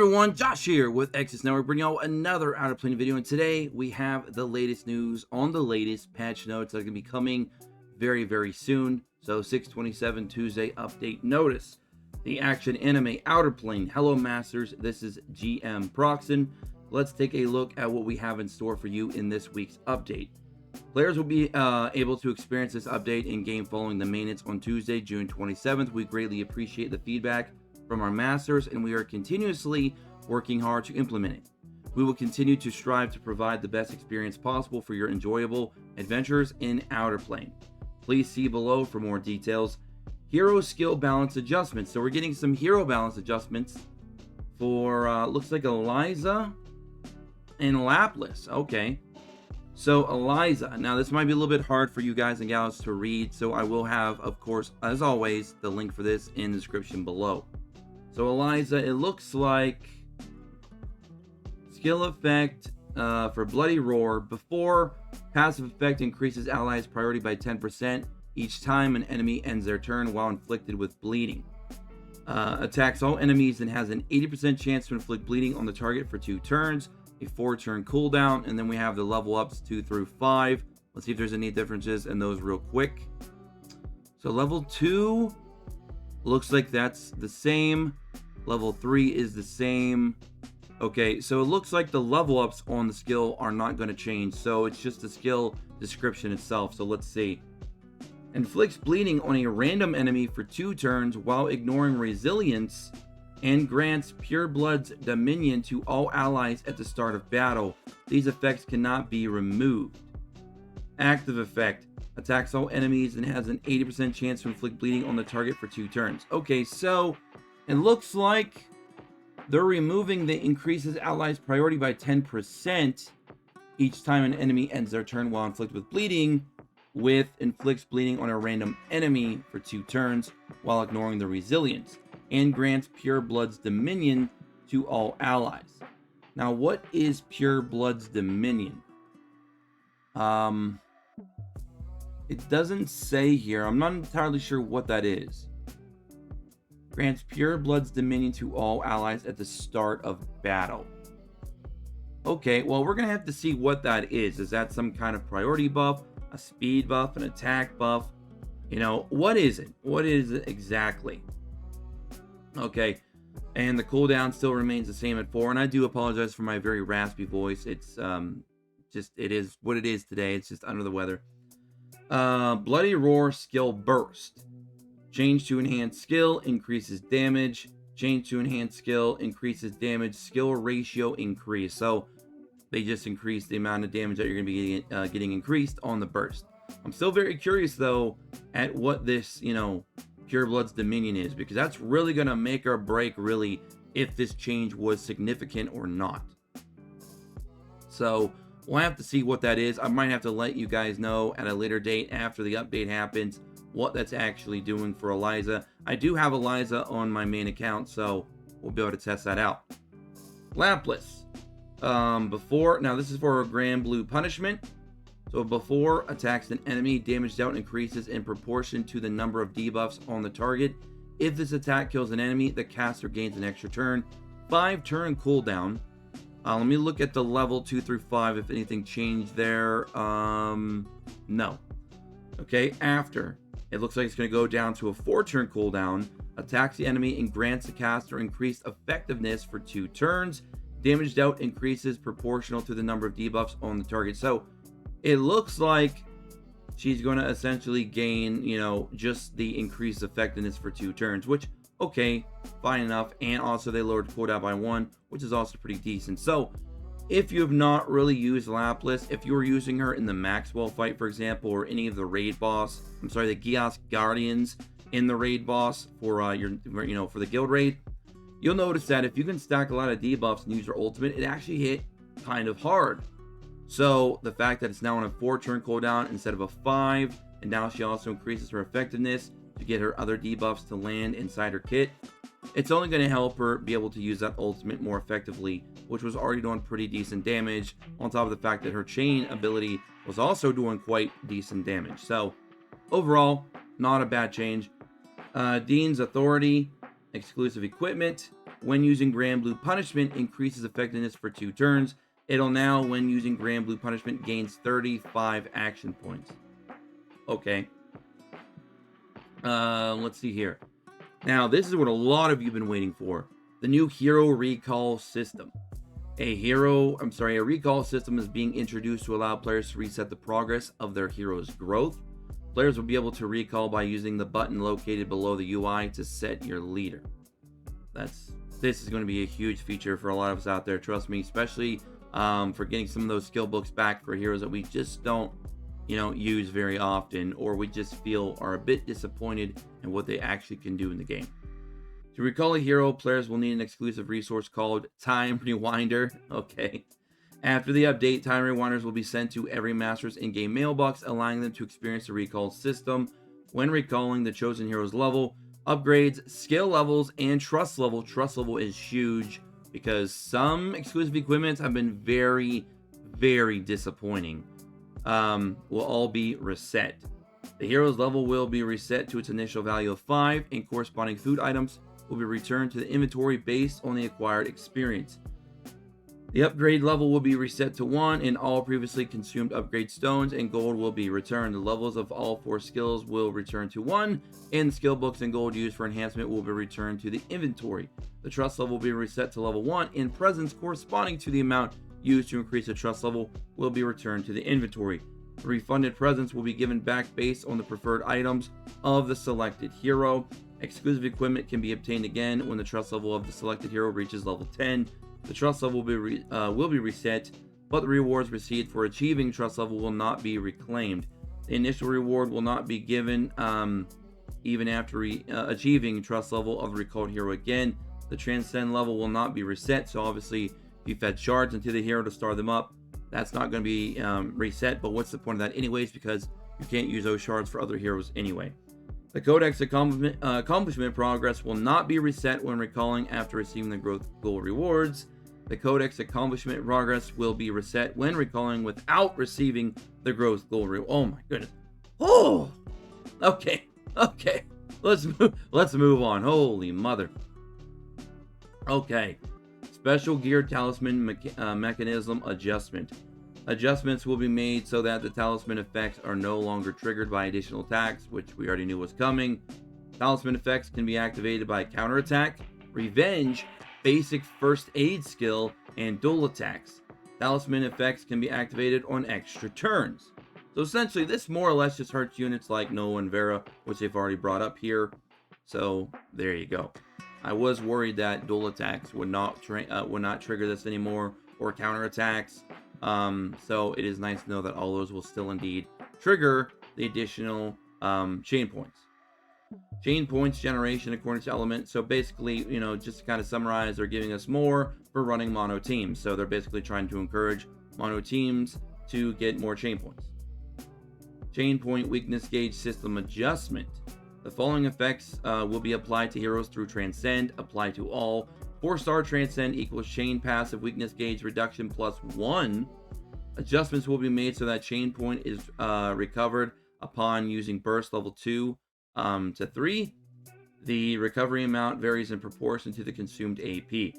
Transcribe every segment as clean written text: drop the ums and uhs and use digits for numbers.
everyone, Josh here with Exodus Network, bringing you another OUTERPLANE video, and today we have the latest news on the latest patch notes that are going to be coming very soon. So 6/27 Tuesday update notice. The action anime OUTERPLANE. Hello Masters, this is GM Proxon. Let's take a look at what we have in store for you in this week's update. Players will be able to experience this update in game following the maintenance on Tuesday, June 27th. We greatly appreciate the feedback from our masters, and we are continuously working hard to implement it. We will continue to strive to provide the best experience possible for your enjoyable adventures in OUTERPLANE. Please see below for more details. Hero skill balance adjustments. So we're getting some hero balance adjustments for looks like Eliza and Laplace. Okay, so Eliza. Now this might be a little bit hard for you guys and gals to read, so I will have, of course, as always, the link for this in the description below. So Eliza, it looks like skill effect for Bloody Roar. Before, passive effect increases allies' priority by 10% each time an enemy ends their turn while inflicted with bleeding. Attacks all enemies and has an 80% chance to inflict bleeding on the target for 2 turns, a 4-turn cooldown, and then we have the level ups 2 through 5. Let's see if there's any differences in those real quick. So level 2 looks like that's the same. Level 3 is the same. Okay, so it looks like the level ups on the skill are not going to change. So it's just the skill description itself. So let's see. Inflicts bleeding on a random enemy for 2 turns while ignoring resilience, and grants Pure Blood's Dominion to all allies at the start of battle. These effects cannot be removed. Active effect. Attacks all enemies and has an 80% chance to inflict bleeding on the target for 2 turns. Okay, so it looks like they're removing the increases allies' priority by 10% each time an enemy ends their turn while inflicted with bleeding, with inflicts bleeding on a random enemy for 2 turns while ignoring the resilience, and grants Pure Blood's Dominion to all allies. Now, what is Pure Blood's Dominion? It doesn't say here. I'm not entirely sure what that is. Grants Pure Blood's Dominion to all allies at the start of battle. Okay, well, we're going to have to see what that is. Is that some kind of priority buff, a speed buff, an attack buff? You know, what is it? What is it exactly? Okay, and the cooldown still remains the same at 4. And I do apologize for my very raspy voice. It's just, it is what it is today. It's just under the weather. Bloody Roar skill burst. Change to enhanced skill, increases damage. Change to enhanced skill, increases damage. Skill ratio increase. So they just increase the amount of damage that you're going to be getting increased on the burst. I'm still very curious though at what this, Pure Blood's Dominion is, because that's really going to make or break really if this change was significant or not. So we'll have to see what that is. I might have to let you guys know at a later date after the update happens what that's actually doing for Eliza. I do have Eliza on my main account, so we'll be able to test that out. Laplace. Now this is for a Grand Blue punishment. So before attacks an enemy, damage dealt increases in proportion to the number of debuffs on the target. If this attack kills an enemy, the caster gains an extra turn. 5-turn cooldown. Let me look at the level 2 through 5 if anything changed there. No. Okay, after. It looks like it's going to go down to a 4-turn cooldown. Attacks the enemy and grants the caster increased effectiveness for 2 turns. Damage dealt increases proportional to the number of debuffs on the target. So it looks like she's going to essentially gain, just the increased effectiveness for 2 turns, which, okay, fine enough. And also they lowered the cooldown by 1, which is also pretty decent. So if you have not really used Laplace, if you were using her in the Maxwell fight, for example, or any of the raid boss, the Geos Guardians in the raid boss for for the guild raid, you'll notice that if you can stack a lot of debuffs and use your ultimate, it actually hit kind of hard. So the fact that it's now on a 4-turn cooldown instead of a 5, and now she also increases her effectiveness to get her other debuffs to land inside her kit, it's only going to help her be able to use that ultimate more effectively, which was already doing pretty decent damage, on top of the fact that her chain ability was also doing quite decent damage. So overall, not a bad change. Dean's Authority, exclusive equipment. when using Grand Blue Punishment, increases effectiveness for 2 turns. It'll now, when using Grand Blue Punishment, gains 35 action points. Okay. Let's see here. Now, this is what a lot of you have been waiting for. The new hero recall system. A recall system is being introduced to allow players to reset the progress of their hero's growth. Players will be able to recall by using the button located below the UI to set your leader. This is going to be a huge feature for a lot of us out there, trust me, especially for getting some of those skill books back for heroes that we just don't, use very often, or we just feel are a bit disappointed in what they actually can do in the game. To recall a hero, players will need an exclusive resource called Time Rewinder. Okay. After the update, Time Rewinders will be sent to every master's in-game mailbox, allowing them to experience the recall system when recalling the chosen hero's level, upgrades, skill levels, and trust level. Trust level is huge because some exclusive equipments have been very, very disappointing. Will all be reset. The hero's level will be reset to its initial value of 5, and corresponding food items will be returned to the inventory based on the acquired experience. The upgrade level will be reset to 1, and all previously consumed upgrade stones and gold will be returned. The levels of all 4 skills will return to 1, and the skill books and gold used for enhancement will be returned to the inventory. The trust level will be reset to level 1, and presents corresponding to the amount used to increase the trust level will be returned to the inventory. The refunded presents will be given back based on the preferred items of the selected hero. Exclusive equipment can be obtained again when the trust level of the selected hero reaches level 10. The trust level will be reset, but the rewards received for achieving trust level will not be reclaimed. The initial reward will not be given even after achieving trust level of the recalled hero again. The transcend level will not be reset, so obviously if you fed shards into the hero to start them up, that's not going to be reset, but what's the point of that anyways, because you can't use those shards for other heroes anyway. The Codex accomplishment progress will not be reset when recalling after receiving the growth goal rewards. The Codex accomplishment progress will be reset when recalling without receiving the growth goal reward. Oh my goodness. Oh, okay. Let's move on. Holy mother. Okay. Special gear talisman mechanism adjustment. Adjustments will be made so that the talisman effects are no longer triggered by additional attacks, which we already knew was coming. Talisman effects can be activated by counterattack, revenge, basic first aid skill, and dual attacks. Talisman effects can be activated on extra turns. So essentially, this more or less just hurts units like Noah and Vera, which they've already brought up here. So there you go. I was worried that dual attacks would not trigger this anymore, or counterattacks. So it is nice to know that all those will still indeed trigger the additional chain points. Chain points generation according to element. So basically, just to kind of summarize, they're giving us more for running mono teams. So they're basically trying to encourage mono teams to get more chain points. Chain point weakness gauge system adjustment. The following effects will be applied to heroes through Transcend. Apply to all. 4-star Transcend equals chain passive weakness gauge reduction +1. Adjustments will be made so that chain point is recovered upon using burst level 2 to 3. The recovery amount varies in proportion to the consumed AP.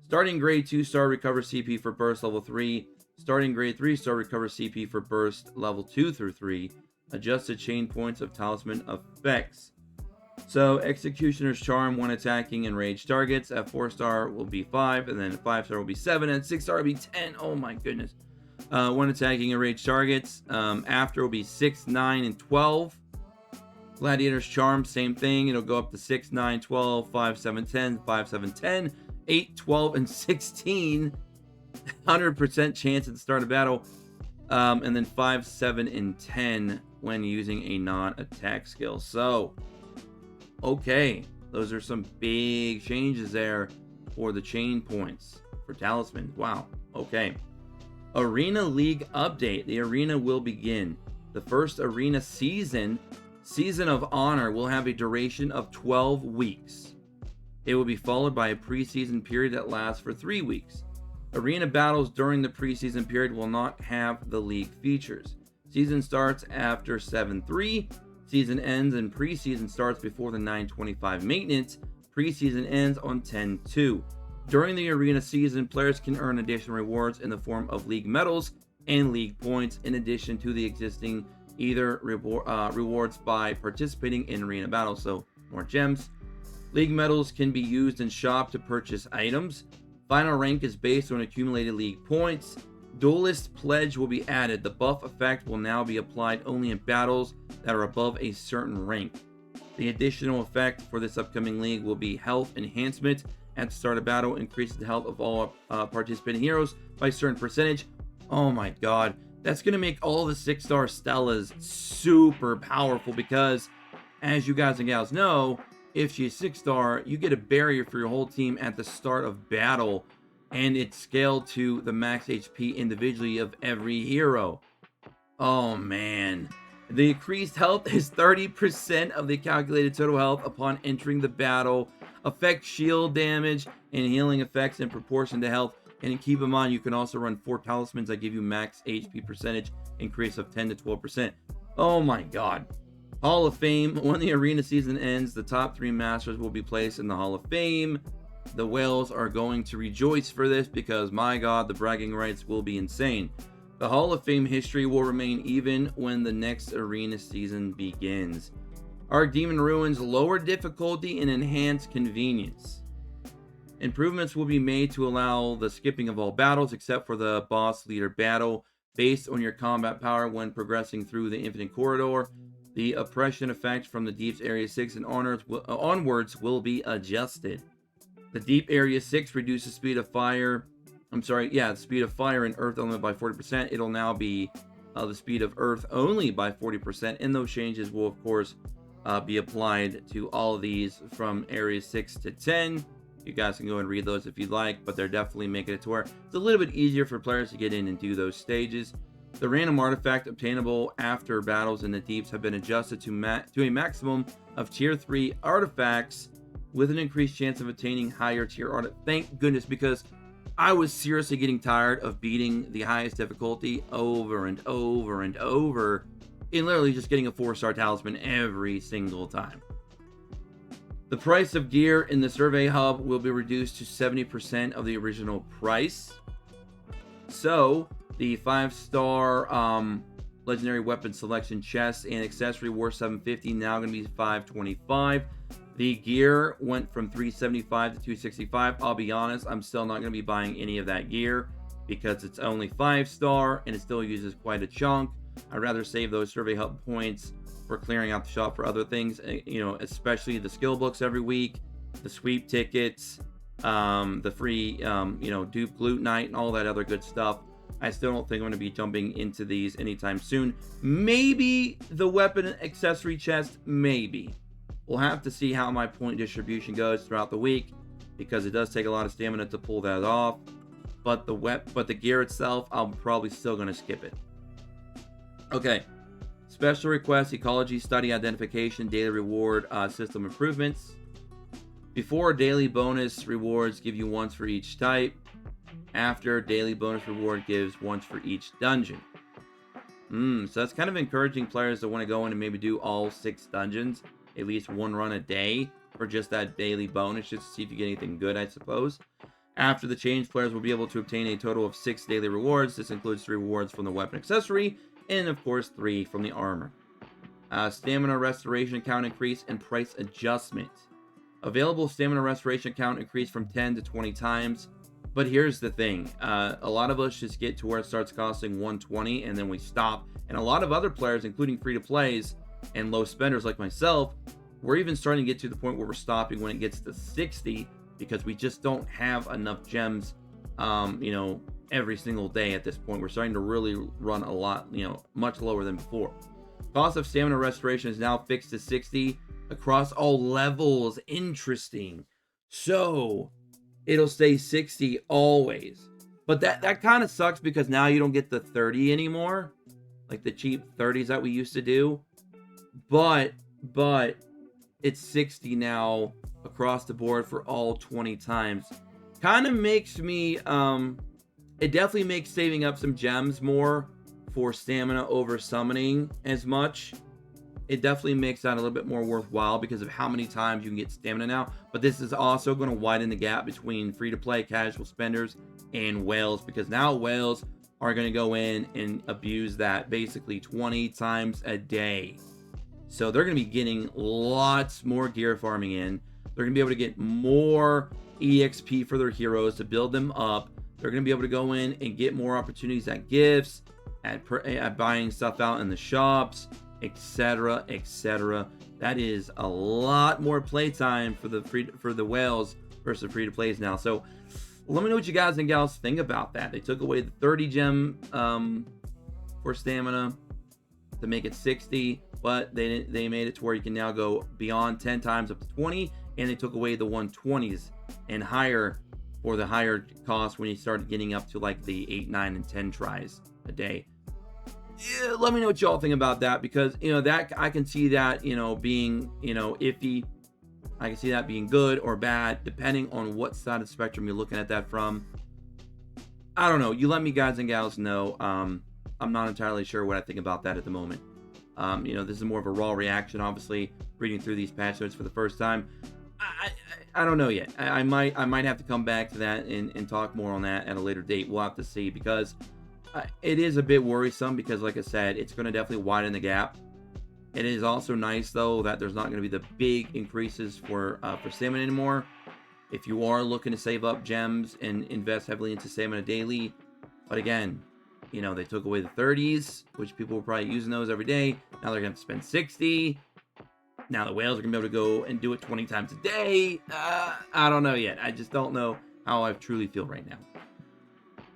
Starting grade 2-star recovers CP for burst level 3. Starting grade 3-star recovers CP for burst level 2 through 3. Adjusted chain points of talisman effects. So Executioner's Charm when attacking and rage targets. At 4-star will be 5, and then at 5-star will be 7, and 6-star will be 10. Oh my goodness. When attacking and rage targets. After will be 6, 9, and 12. Gladiators Charm, same thing. It'll go up to 6, 9, 12, 5, 7, 10, 5, 7, 10, 8, 12, and 16. 100% chance at the start of battle. And then 5, 7, and 10 when using a non-attack skill. So, okay, those are some big changes there for the chain points for talismans. Wow. Okay. Arena League update. The arena will begin. The first arena season of Honor, will have a duration of 12 weeks. It will be followed by a preseason period that lasts for 3 weeks. Arena battles during the preseason period will not have the league features. Season starts after 7-3. Season ends and preseason starts before the 9:25 maintenance. Preseason ends on 10/2. During the arena season, players can earn additional rewards in the form of league medals and league points, in addition to the existing rewards by participating in arena battles, so more gems. League medals can be used in shop to purchase items. Final rank is based on accumulated league points. Duelist Pledge will be added. The buff effect will now be applied only in battles that are above a certain rank. The additional effect for this upcoming league will be health enhancement. At the start of battle, increases the health of all participating heroes by a certain percentage. Oh my god. That's going to make all the 6-star Stellas super powerful because, as you guys and gals know, if she's 6-star, you get a barrier for your whole team at the start of battle, and it's scaled to the max HP individually of every hero. Oh man. The increased health is 30% of the calculated total health upon entering the battle. Affect shield damage and healing effects in proportion to health. And keep in mind, you can also run 4 talismans that give you max HP percentage increase of 10 to 12%. Oh my god. Hall of Fame. When the arena season ends, the top 3 masters will be placed in the Hall of Fame. The whales are going to rejoice for this because, my god, the bragging rights will be insane. The Hall of Fame history will remain even when the next arena season begins. Archdemon Ruins, lower difficulty and enhanced convenience. Improvements will be made to allow the skipping of all battles except for the boss leader battle based on your combat power when progressing through the Infinite Corridor. The oppression effect from the Deep's Area 6 and onwards will be adjusted. The Deep Area 6 reduces speed of fire. The speed of fire and earth element by 40%. It'll now be the speed of earth only by 40%, and those changes will, of course, be applied to all of these from Area 6 to 10. You guys can go and read those if you'd like, but they're definitely making it to where it's a little bit easier for players to get in and do those stages. The random artifact obtainable after battles in the deeps have been adjusted to a maximum of tier 3 artifacts with an increased chance of attaining higher tier artifacts. Thank goodness, because I was seriously getting tired of beating the highest difficulty over and over and over and literally just getting a 4-star talisman every single time. The price of gear in the survey hub will be reduced to 70% of the original price. So, the 5-star legendary weapon selection chest and accessory worth $750, now going to be $525. The gear went from $375 to $265. I'll be honest, I'm still not going to be buying any of that gear because it's only 5-star and it still uses quite a chunk. I'd rather save those survey hub points for clearing out the shop for other things, especially the skill books every week, the sweep tickets, the free, dupe loot night, and all that other good stuff. I still don't think I'm going to be jumping into these anytime soon. Maybe the weapon accessory chest, maybe. We'll have to see how my point distribution goes throughout the week, because it does take a lot of stamina to pull that off. But the gear itself, I'm probably still going to skip it. Okay. Special request, ecology study identification, daily reward system improvements. Before, daily bonus rewards give you once for each type. After, daily bonus reward gives once for each dungeon. So that's kind of encouraging players that want to go in and maybe do all 6 dungeons, at least 1 run a day for just that daily bonus, just to see if you get anything good, I suppose. After the change, players will be able to obtain a total of 6 daily rewards. This includes 3 rewards from the weapon accessory, and of course 3 from the armor. Stamina restoration count increase and price adjustment. Available stamina restoration count increased from 10 to 20 times. But here's the thing, a lot of us just get to where it starts costing 120 and then we stop. And a lot of other players, including free-to-plays and low spenders like myself, we're even starting to get to the point where we're stopping when it gets to 60 because we just don't have enough gems, every single day at this point. We're starting to really run a lot, much lower than before. Cost of stamina restoration is now fixed to 60 across all levels. Interesting. So it'll stay 60 always. But that kind of sucks because now you don't get the 30 anymore, like the cheap 30s that we used to do. But it's 60 now across the board for all 20 times. Kind of makes me it definitely makes saving up some gems more for stamina over summoning as much. it definitely makes that a little bit more worthwhile because of how many times you can get stamina now. But this is also going to widen the gap between free-to-play casual spenders and whales, because now whales are going to go in and abuse that basically 20 times a day. So they're going to be getting lots more gear farming in. They're going to be able to get more EXP for their heroes to build them up. They're going to be able to go in and get more opportunities at gifts, at buying stuff out in the shops, etc., etc. That is a lot more playtime for the whales versus free to plays now. So let me know what you guys and gals think about that. They took away the 30 gem for stamina to make it 60, but they made it to where you can now go beyond 10 times up to 20, and they took away the 120s and higher for the higher cost when you start getting up to like the 8, 9, and 10 tries a day. Yeah, let me know what y'all think about that, because that I can see that being iffy. I can see that being good or bad depending on what side of the spectrum you're looking at that from. I don't know. You let me guys and gals know. I'm not entirely sure what I think about that at the moment. This is more of a raw reaction, obviously, reading through these patch notes for the first time. I don't know yet. I might have to come back to that and talk more on that at a later date. We'll have to see, because it is a bit worrisome, because like I said, it's going to definitely widen the gap. It is also nice though that there's not going to be the big increases for stamina anymore. If you are looking to save up gems and invest heavily into stamina daily, but again, they took away the 30s, which people were probably using those every day. Now they're going to have to spend 60. Now the whales are going to be able to go and do it 20 times a day. I don't know yet. I just don't know how I truly feel right now.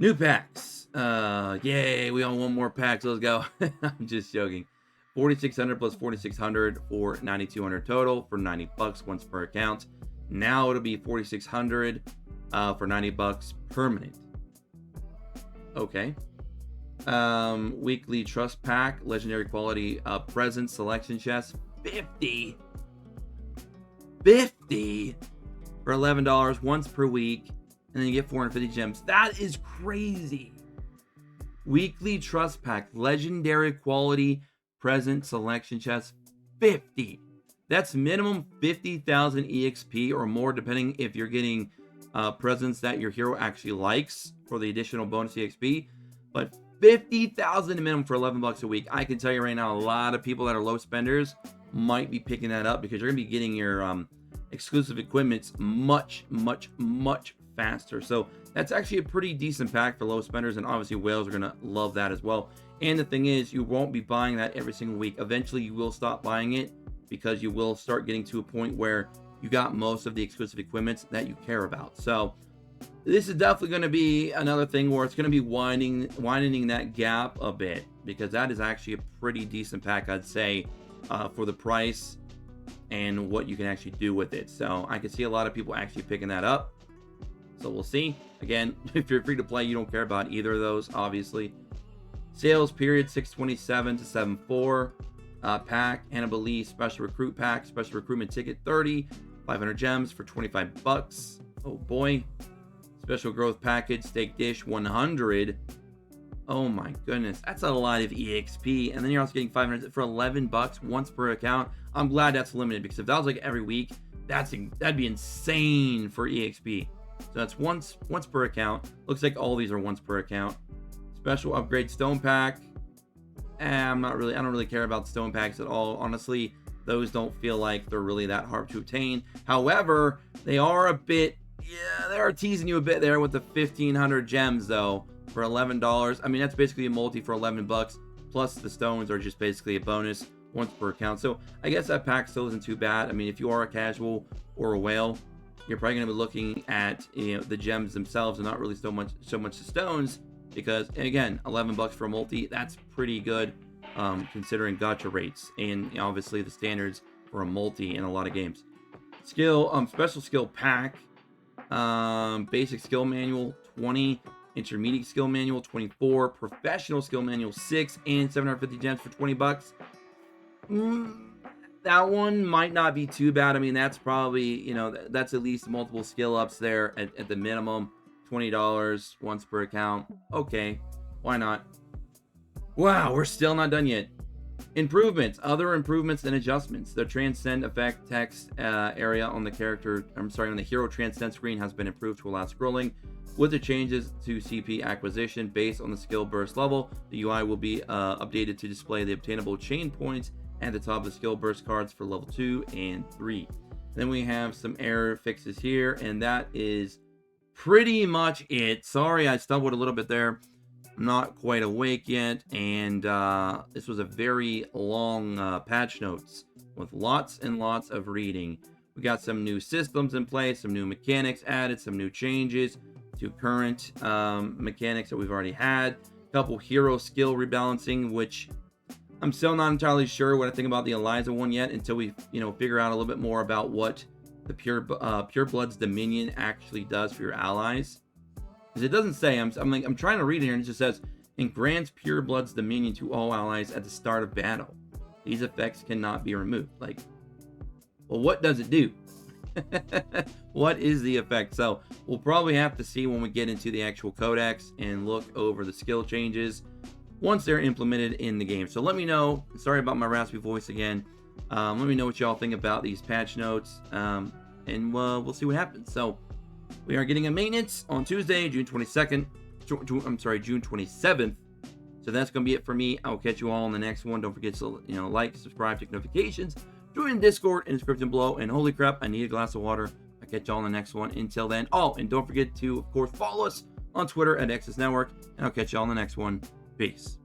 New packs. Yay, we own one more pack, so let's go. I'm just joking. 4,600 plus 4,600 for 9,200 total for $90 once per account. Now it'll be 4,600 for $90 permanent. Okay. Weekly trust pack, legendary quality present selection chest, 50 for $11 once per week, and then you get 450 gems. That is crazy. Weekly trust pack, legendary quality present selection chest, 50. That's minimum 50,000 EXP or more, depending if you're getting presents that your hero actually likes for the additional bonus EXP. But 50,000 minimum for $11 a week. I can tell you right now, a lot of people that are low spenders might be picking that up, because you're gonna be getting your exclusive equipments much faster. So that's actually a pretty decent pack for low spenders, and obviously whales are gonna love that as well. And the thing is, you won't be buying that every single week. Eventually you will stop buying it, because you will start getting to a point where you got most of the exclusive equipments that you care about. So this is definitely going to be another thing where it's going to be widening that gap a bit, because that is actually a pretty decent pack, I'd say, for the price and what you can actually do with it. So I can see a lot of people actually picking that up. So we'll see. Again, if you're free to play, you don't care about either of those, obviously. Sales period 6/27 to 7/4. Pack, Hannibal Lee special recruit pack, special recruitment ticket 30, 500 gems for $25. Oh boy. Special growth package, steak dish 100. Oh my goodness, that's a lot of EXP. And then you're also getting 500 for $11 once per account. I'm glad that's limited, because if that was like every week, that'd be insane for EXP. So that's once per account. Looks like all these are once per account. Special upgrade stone pack. I don't really care about stone packs at all. Honestly, those don't feel like they're really that hard to obtain. However, they are a bit, they are teasing you a bit there with the 1,500 gems though for $11. I mean, that's basically a multi for $11, plus the stones are just basically a bonus once per account. So I guess that pack still isn't too bad. I mean, if you are a casual or a whale, you're probably going to be looking at the gems themselves and not really so much the stones. Because again, $11 for a multi, that's pretty good, considering gacha rates and obviously the standards for a multi in a lot of games. Special skill pack, basic skill manual 20, intermediate skill manual 24, professional skill manual 6, and 750 gems for $20. That one might not be too bad. I mean, that's probably that's at least multiple skill ups there at the minimum. $20 once per account. Okay, why not? Wow, we're still not done yet. Improvements, other improvements and adjustments. The transcend effect text area on the on the hero transcend screen has been improved to allow scrolling. With the changes to CP acquisition based on the skill burst level, the UI will be updated to display the obtainable chain points at the top of the skill burst cards for level 2 and 3. Then we have some error fixes here, and that is pretty much it. Sorry, I stumbled a little bit there. I'm not quite awake yet, and this was a very long patch notes with lots and lots of reading. We got some new systems in place, some new mechanics added, some new changes to current mechanics that we've already had. A couple hero skill rebalancing, which I'm still not entirely sure what I think about the Eliza one yet until we, figure out a little bit more about what the Pure Blood's Dominion actually does for your allies. Because it doesn't say. I'm trying to read it here, and it just says, "And grants Pure Blood's Dominion to all allies at the start of battle. These effects cannot be removed." Like, well, what does it do? What is the effect? So we'll probably have to see when we get into the actual codex and look over the skill changes once they're implemented in the game. So let me know. Sorry about my raspy voice again. Let me know what y'all think about these patch notes, and we'll see what happens. So we are getting a maintenance on Tuesday, June 27th. So that's going to be it for me. I'll catch you all in the next one. Don't forget to like, subscribe, check notifications, join Discord in the description below. And holy crap, I need a glass of water. I'll catch y'all in the next one. Until then, and don't forget to, of course, follow us on Twitter at Exodus Network. And I'll catch y'all in the next one. Peace.